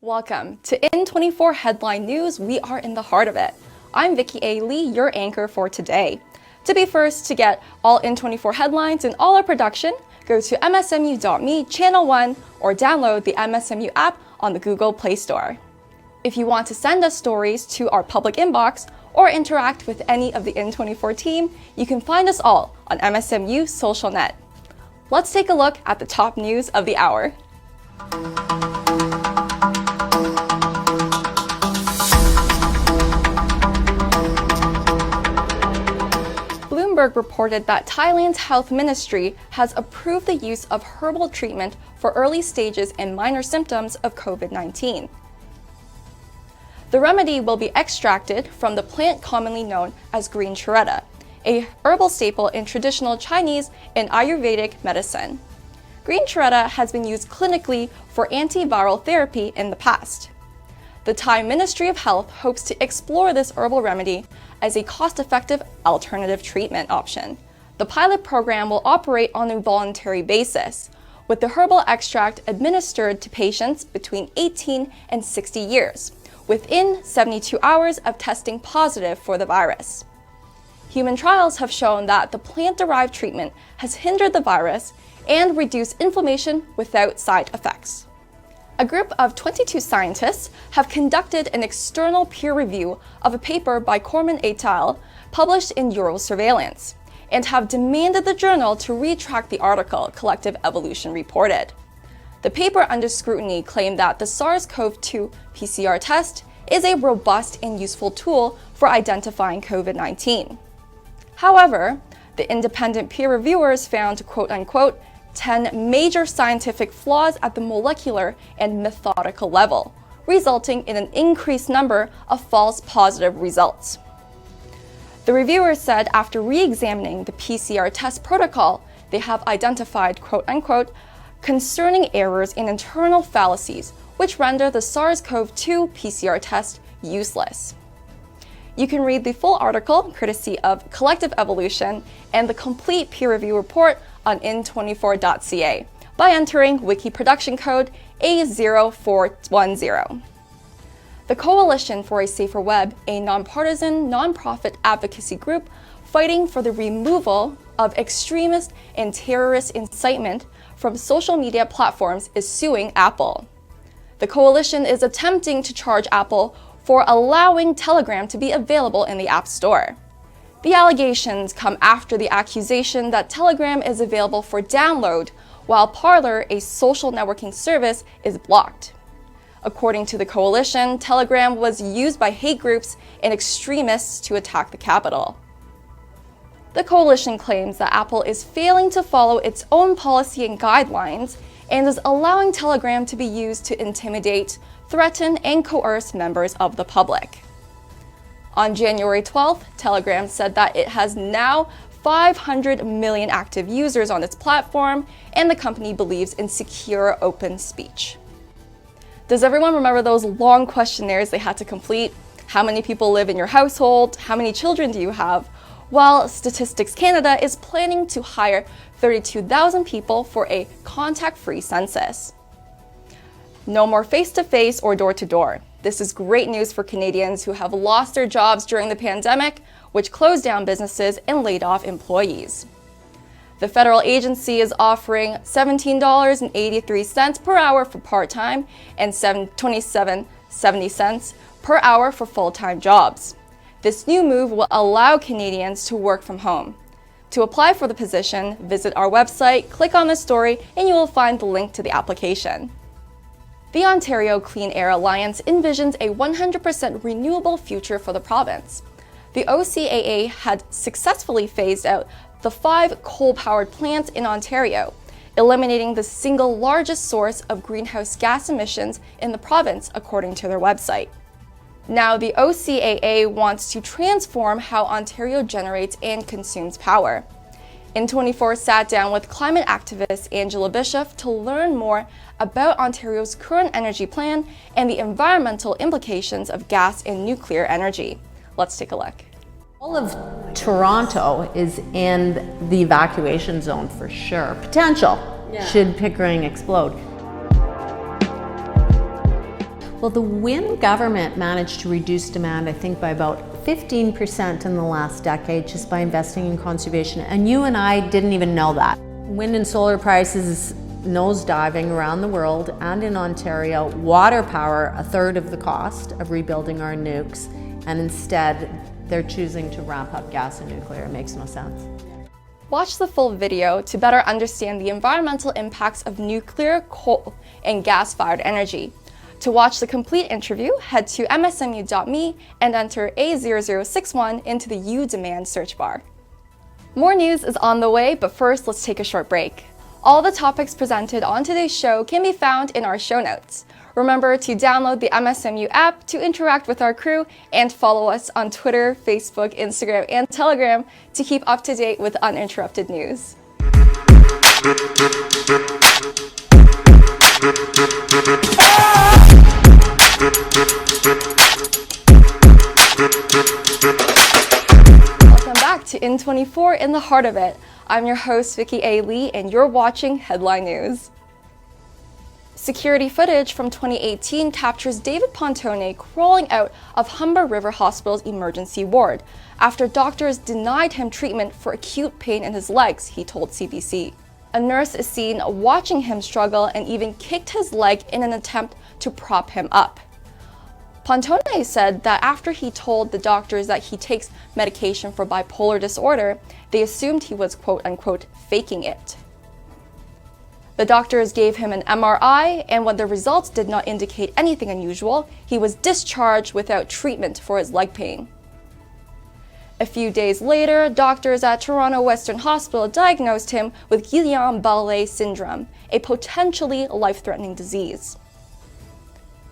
Welcome to In24 Headline News. We are in the heart of it. I'm Vicki A, your anchor for today. To be first to get all In24 headlines and all our production, go to msmu.me, channel 1, or download the MSMU app on the Google Play Store. If you want to send us stories to our public inbox or interact with any of the In24 team, you can find us all on MSMU Social Net. Let's take a look at the top news of the hour. Bloomberg reported that Thailand's health ministry has approved the use of herbal treatment for early stages and minor symptoms of COVID-19. The remedy will be extracted from the plant commonly known as green charetta, a herbal staple in traditional Chinese and Ayurvedic medicine. Green charetta has been used clinically for antiviral therapy in the past. The Thai Ministry of Health hopes to explore this herbal remedy as a cost-effective alternative treatment option. The pilot program will operate on a voluntary basis, with the herbal extract administered to patients between 18 and 60 years, within 72 hours of testing positive for the virus. Human trials have shown that the plant-derived treatment has hindered the virus and reduced inflammation without side effects. A group of 22 scientists have conducted an external peer review of a paper by Corman et al. Published in Eurosurveillance, and have demanded the journal to retract the article Collective Evolution reported. The paper under scrutiny claimed that the SARS-CoV-2 PCR test is a robust and useful tool for identifying COVID-19. However, the independent peer reviewers found, quote-unquote, 10 major scientific flaws at the molecular and methodical level, resulting in an increased number of false positive results. The reviewers said after re-examining the PCR test protocol, they have identified, quote-unquote, concerning errors and internal fallacies, which render the SARS-CoV-2 PCR test useless. You can read the full article, courtesy of Collective Evolution, and the complete peer review report on in24.ca by entering wiki production code A0410. The Coalition for a Safer Web, a nonpartisan, nonprofit advocacy group fighting for the removal of extremist and terrorist incitement from social media platforms, is suing Apple. The coalition is attempting to charge Apple for allowing Telegram to be available in the App Store. The allegations come after the accusation that Telegram is available for download, while Parler, a social networking service, is blocked. According to the coalition, Telegram was used by hate groups and extremists to attack the Capitol. The coalition claims that Apple is failing to follow its own policy and guidelines and is allowing Telegram to be used to intimidate, threaten, and coerce members of the public. On January 12th, Telegram said that it has now 500 million active users on its platform, and the company believes in secure open speech. Does everyone remember those long questionnaires they had to complete? How many people live in your household? How many children do you have? Well, Statistics Canada is planning to hire 32,000 people for a contact-free census. No more face-to-face or door-to-door. This is great news for Canadians who have lost their jobs during the pandemic, which closed down businesses and laid off employees. The federal agency is offering $17.83 per hour for part-time and $27.70 per hour for full-time jobs. This new move will allow Canadians to work from home. To apply for the position, visit our website, click on the story, and you will find the link to the application. The Ontario Clean Air Alliance envisions a 100% renewable future for the province. The OCAA had successfully phased out the 5 coal-powered plants in Ontario, eliminating the single largest source of greenhouse gas emissions in the province, according to their website. Now, the OCAA wants to transform how Ontario generates and consumes power. In24 sat down with climate activist Angela Bishop to learn more about Ontario's current energy plan and the environmental implications of gas and nuclear energy. Let's take a look. All of Toronto is in the evacuation zone for sure. Potential, should Pickering explode. Well, the Wynne government managed to reduce demand, I think, by about 15% in the last decade just by investing in conservation. And you and I didn't even know that. Wind and solar prices nosediving around the world and in Ontario. Water power, a third of the cost of rebuilding our nukes. And instead, they're choosing to ramp up gas and nuclear. It makes no sense. Watch the full video to better understand the environmental impacts of nuclear, coal, and gas-fired energy. To watch the complete interview, head to msmu.me and enter A0061 into the U Demand search bar. More news is on the way, but first let's take a short break. All the topics presented on today's show can be found in our show notes. Remember to download the MSMU app to interact with our crew and follow us on Twitter, Facebook, Instagram, and Telegram to keep up to date with uninterrupted news. Welcome back to In24 in the Heart of It. I'm your host, Vicki A. Lee, and you're watching Headline News. Security footage from 2018 captures David Pontone crawling out of Humber River Hospital's emergency ward after doctors denied him treatment for acute pain in his legs, he told CBC. A nurse is seen watching him struggle and even kicked his leg in an attempt to prop him up. Pontone said that after he told the doctors that he takes medication for bipolar disorder, they assumed he was quote-unquote faking it. The doctors gave him an MRI, and when the results did not indicate anything unusual, he was discharged without treatment for his leg pain. A few days later, doctors at Toronto Western Hospital diagnosed him with Guillain-Barré syndrome, a potentially life-threatening disease.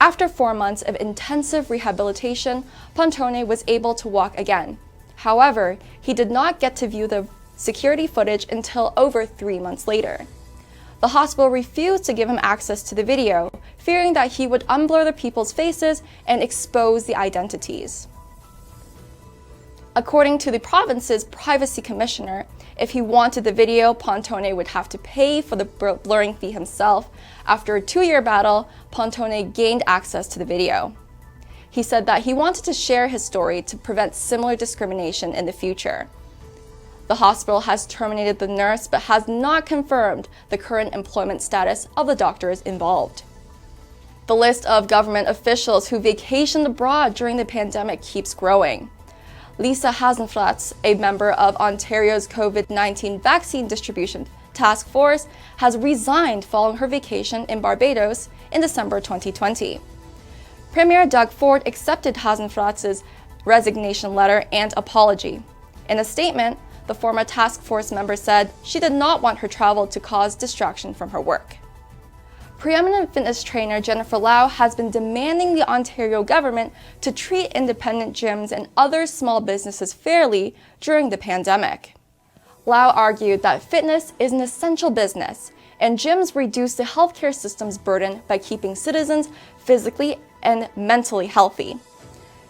After 4 months of intensive rehabilitation, Pontone was able to walk again. However, he did not get to view the security footage until over 3 months later. The hospital refused to give him access to the video, fearing that he would unblur the people's faces and expose the identities. According to the province's privacy commissioner, if he wanted the video, Pontone would have to pay for the blurring fee himself. After a 2-year battle, Pontone gained access to the video. He said that he wanted to share his story to prevent similar discrimination in the future. The hospital has terminated the nurse but has not confirmed the current employment status of the doctors involved. The list of government officials who vacationed abroad during the pandemic keeps growing. Lisa Hasenfratz, a member of Ontario's COVID-19 vaccine distribution task force, has resigned following her vacation in Barbados in December 2020. Premier Doug Ford accepted Hasenfratz's resignation letter and apology. In a statement, the former task force member said she did not want her travel to cause distraction from her work. Preeminent fitness trainer Jennifer Lau has been demanding the Ontario government to treat independent gyms and other small businesses fairly during the pandemic. Lau argued that fitness is an essential business, and gyms reduce the healthcare system's burden by keeping citizens physically and mentally healthy.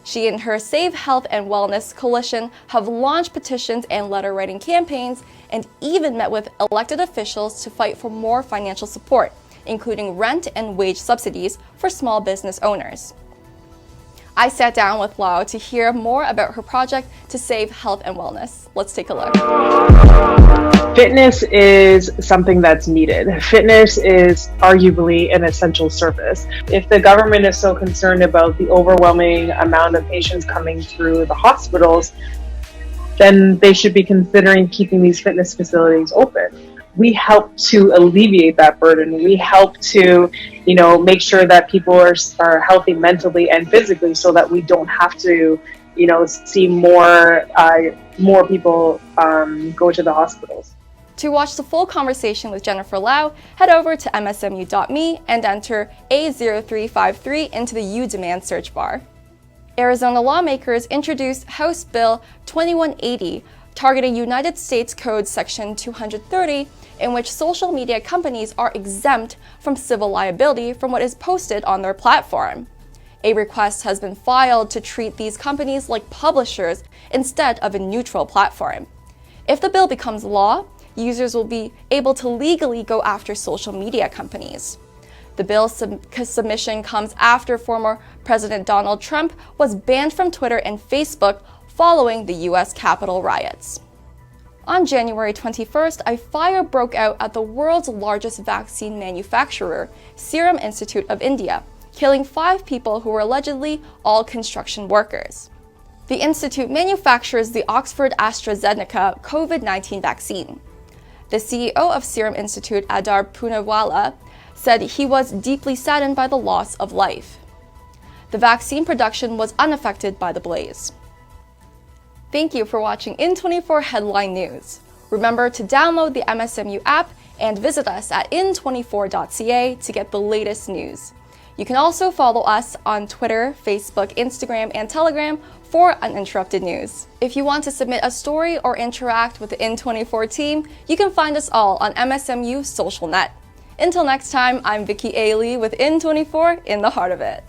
She and her Save Health and Wellness coalition have launched petitions and letter-writing campaigns and even met with elected officials to fight for more financial support, including rent and wage subsidies for small business owners. I sat down with Lau to hear more about her project to save health and wellness. Let's take a look. Fitness is something that's needed. Fitness is arguably an essential service. If the government is so concerned about the overwhelming amount of patients coming through the hospitals, then they should be considering keeping these fitness facilities open. We help to alleviate that burden. We help to, make sure that people are healthy mentally and physically, so that we don't have to, see more people go to the hospitals. To watch the full conversation with Jennifer Lau, head over to msmu.me and enter A0353 into the U Demand search bar. Arizona lawmakers introduced House Bill 2180, targeting United States Code Section 230, in which social media companies are exempt from civil liability from what is posted on their platform. A request has been filed to treat these companies like publishers instead of a neutral platform. If the bill becomes law, users will be able to legally go after social media companies. The bill's submission comes after former President Donald Trump was banned from Twitter and Facebook following the U.S. Capitol riots. On January 21st, a fire broke out at the world's largest vaccine manufacturer, Serum Institute of India, killing 5 people who were allegedly all construction workers. The institute manufactures the Oxford AstraZeneca COVID-19 vaccine. The CEO of Serum Institute, Adar Poonawala, said he was deeply saddened by the loss of life. The vaccine production was unaffected by the blaze. Thank you for watching In24 Headline News. Remember to download the MSMU app and visit us at in24.ca to get the latest news. You can also follow us on Twitter, Facebook, Instagram, and Telegram for uninterrupted news. If you want to submit a story or interact with the In24 team, you can find us all on MSMU Social Net. Until next time, I'm Vicki A with In24 in the heart of it.